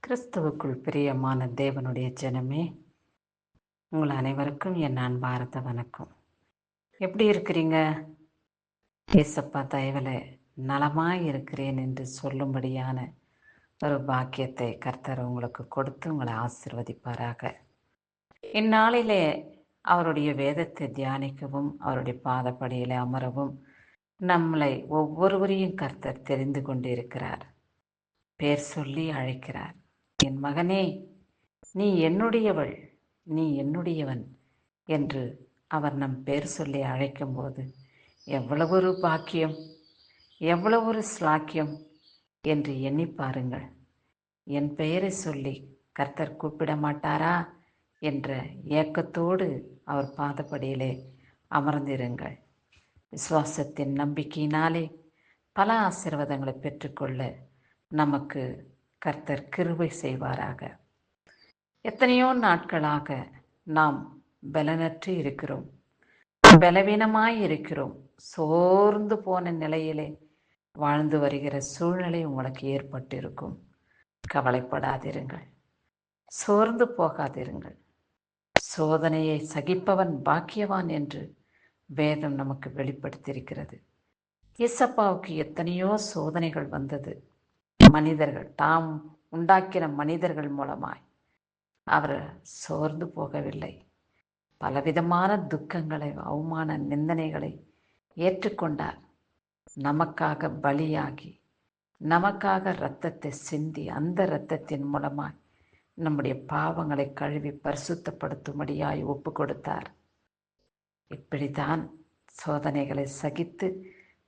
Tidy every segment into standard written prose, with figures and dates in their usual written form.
கிறிஸ்துவுக்குள் பிரியமான தேவனுடைய ஜனமே, உங்கள் அனைவருக்கும் என் அன்பார்ந்த வணக்கம். எப்படி இருக்கிறீங்க? ஏசப்பா தயவில் நலமாய் இருக்கிறேன் என்று சொல்லும்படியான ஒரு பாக்கியத்தை கர்த்தர் உங்களுக்கு கொடுத்து உங்களை ஆசீர்வதிப்பாராக. இந்நாளிலே அவருடைய வேதத்தை தியானிக்கவும் அவருடைய பாதப்படியில் அமரவும் நம்மளை ஒவ்வொருவரையும் கர்த்தர் தெரிந்து கொண்டிருக்கிறார். பேர் சொல்லி அழைக்கிறார். என் மகனே, நீ என்னுடையவள், நீ என்னுடையவன் என்று அவர் நம் பேர் சொல்லி அழைக்கும்போது எவ்வளவு ஒரு பாக்கியம், எவ்வளவு ஒரு ஸ்லாக்கியம் என்று எண்ணி பாருங்கள். என் பெயரை சொல்லி கர்த்தர் கூப்பிட மாட்டாரா என்ற ஏக்கத்தோடு அவர் பாதப்படியிலே அமர்ந்திருங்கள். விசுவாசத்தின் நம்பிக்கையினாலே பல ஆசீர்வாதங்களை பெற்றுக்கொள்ள நமக்கு கர்த்தர் கிருபை செய்வாராக. எத்தனையோ நாட்களாக நாம் பலனற்று இருக்கிறோம், பலவீனமாய் இருக்கிறோம், சோர்ந்து போன நிலையிலே வாழ்ந்து வருகிற சூழ்நிலை உங்களுக்கு ஏற்பட்டிருக்கும். கவலைப்படாதிருங்கள், சோர்ந்து போகாதிருங்கள். சோதனையை சகிப்பவன் பாக்கியவான் என்று வேதம் நமக்கு வெளிப்படுத்தியிருக்கிறது. இயேசப்பாவுக்கு எத்தனையோ சோதனைகள் வந்தது. மனிதர்கள், தாம் உண்டாக்கின மனிதர்கள் மூலமாய் அவர் சோர்ந்து போகவில்லை. பலவிதமான துக்கங்களை, அவமான நிந்தனைகளை ஏற்றுக்கொண்டார். நமக்காக பலியாகி, நமக்காக இரத்தத்தை சிந்தி, அந்த இரத்தத்தின் மூலமாய் நம்முடைய பாவங்களை கழுவி பரிசுத்தப்படுத்தும்படியாய் ஒப்பு கொடுத்தார். இப்படித்தான் சோதனைகளை சகித்து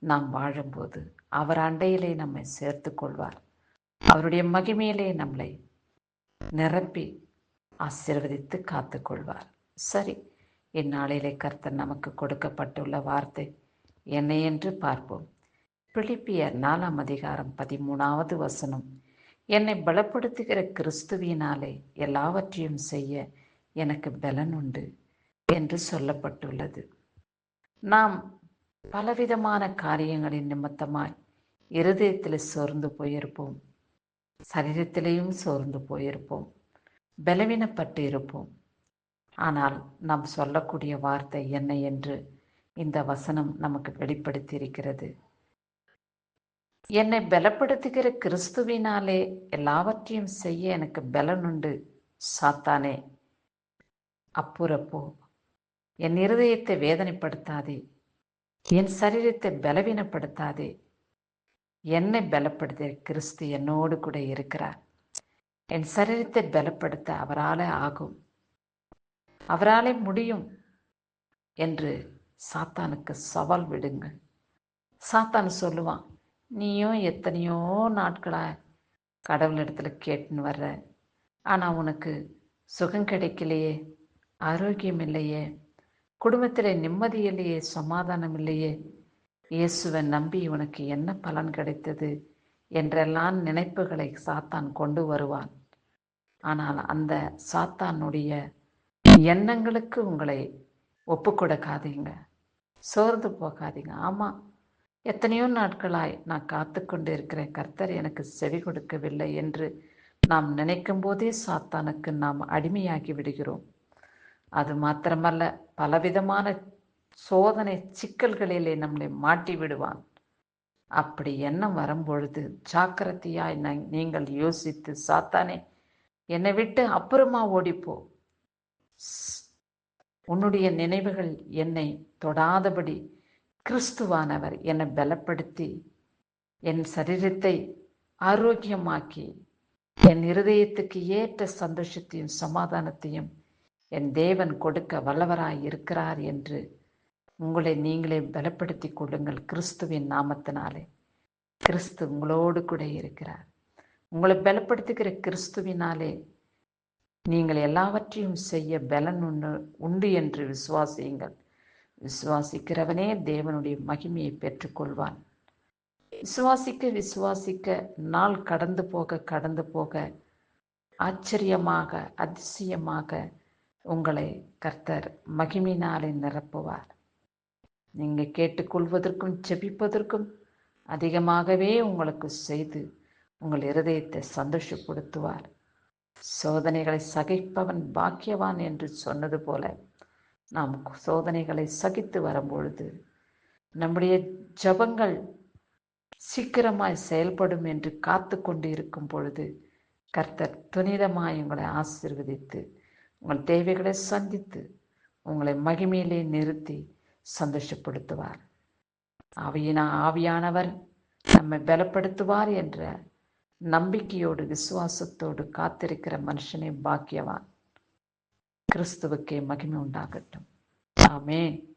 நாம் வாழும்போது அவர் அண்டையிலே நம்மை சேர்த்து கொள்வார். அவருடைய மகிமையிலே நம்மளை நிரப்பி ஆசீர்வதித்து காத்து கொள்வார். சரி, இந்நாளிலே கர்த்தர் நமக்கு கொடுக்கப்பட்டுள்ள வார்த்தை என்ன என்று பார்ப்போம். பிலிப்பியர் 4 அதிகாரம் 13வது வசனம், என்னை பலப்படுத்துகிற கிறிஸ்துவினாலே எல்லாவற்றையும் செய்ய எனக்கு பலன் உண்டு என்று சொல்லப்பட்டுள்ளது. நாம் பலவிதமான காரியங்களின் நிமித்தமாய் இருதயத்தில் சோர்ந்து போயிருப்போம், சரீரத்திலேயும் சோர்ந்து போயிருப்போம், பலவீனப்பட்டு இருப்போம். ஆனால் நாம் சொல்லக்கூடிய வார்த்தை என்ன என்று இந்த வசனம் நமக்கு வெளிப்படுத்தி இருக்கிறது. என்னை பலப்படுத்துகிற கிறிஸ்துவினாலே எல்லாவற்றையும் செய்ய எனக்கு பலன் உண்டு. சாத்தானே, அப்புறப்போ, என் இருதயத்தை வேதனைப்படுத்தாதே, என் சரீரத்தை பலவீனப்படுத்தாதே. என்னை பலப்படுத்த கிறிஸ்து என்னோடு கூட இருக்கிறார். என் சரீரத்தை பலப்படுத்த அவரால் ஆகும், அவராலே முடியும் என்று சாத்தானுக்கு சவால் விடுங்கள். சாத்தான் சொல்லுவான், நீயும் எத்தனையோ நாட்களாக கடவுளிடத்துல கேட்டுன்னு வர்ற, ஆனால் உனக்கு சுகம் கிடைக்கலையே, ஆரோக்கியம் இல்லையே, குடும்பத்தில் நிம்மதி இல்லையே, சமாதானம் இல்லையே, இயேசுவை நம்பி உனக்கு என்ன பலன் கிடைத்தது என்றெல்லாம் நினைப்புகளை சாத்தான் கொண்டு வருவான். ஆனால் அந்த சாத்தானுடைய எண்ணங்களுக்கு உங்களை ஒப்பு கொடுக்காதீங்க, சோர்ந்து போகாதீங்க. ஆமாம், எத்தனையோ நாட்களாய் நான் காத்து கொண்டு இருக்கிறேன், கர்த்தர் எனக்கு செவி கொடுக்கவில்லை என்று நாம் நினைக்கும் போதே சாத்தானுக்கு நாம் அடிமையாகி விடுகிறோம். அது மாத்திரமல்ல, பலவிதமான சோதனை சிக்கல்களிலே நம்மளை மாட்டி விடுவான். அப்படி எண்ணம் வரும்பொழுது ஜாக்கிரதையாய் நீங்கள் யோசித்து, சாத்தானே, என்னை விட்டு அப்புறமா ஓடிப்போ, உன்னுடைய நினைவுகள் என்னை தொடாதபடி கிறிஸ்துவானவர் என்னை பலப்படுத்தி என் சரீரத்தை ஆரோக்கியமாக்கி என் இருதயத்துக்கு ஏற்ற சந்தோஷத்தையும் சமாதானத்தையும் என் தேவன் கொடுக்க வல்லவராய் இருக்கிறார் என்று உங்களை நீங்களே பலப்படுத்தி கொள்ளுங்கள். கிறிஸ்துவின் நாமத்தினாலே கிறிஸ்து உங்களோடு கூட இருக்கிறார். உங்களை பலப்படுத்துகிற கிறிஸ்துவினாலே நீங்கள் எல்லாவற்றையும் செய்ய பலன் உண்டு என்று விசுவாசியுங்கள். விசுவாசிக்கிறவனே தேவனுடைய மகிமையை பெற்றுக்கொள்வான். விசுவாசிக்க விசுவாசிக்க நாள் கடந்து போக ஆச்சரியமாக, அதிசயமாக உங்களை கர்த்தர் மகிமையினாலே நிரப்புவார். நீங்கள் கேட்டுக்கொள்வதற்கும் ஜெபிப்பதற்கும் அதிகமாகவே உங்களுக்கு செய்து உங்கள் இருதயத்தை சந்தோஷப்படுத்துவார். சோதனைகளை சகிப்பவன் பாக்கியவான் என்று சொன்னது போல நாம் சோதனைகளை சகித்து வரும்பொழுது நம்முடைய ஜபங்கள் சீக்கிரமாய் செயல்படும் என்று காத்து கொண்டு இருக்கும் பொழுது கர்த்தர் துரிதமாய் உங்களை ஆசீர்வதித்து உங்கள் தேவைகளை சந்தித்து உங்களை மகிமையிலே நிறுத்தி சந்தோஷப்படுத்துவார். ஆவியானவர் நம்மை பலப்படுத்துவார் என்ற நம்பிக்கையோடு விசுவாசத்தோடு காத்திருக்கிற மனுஷனே பாக்கியவான். கிறிஸ்துவுக்கே மகிமை உண்டாகட்டும். ஆமென்.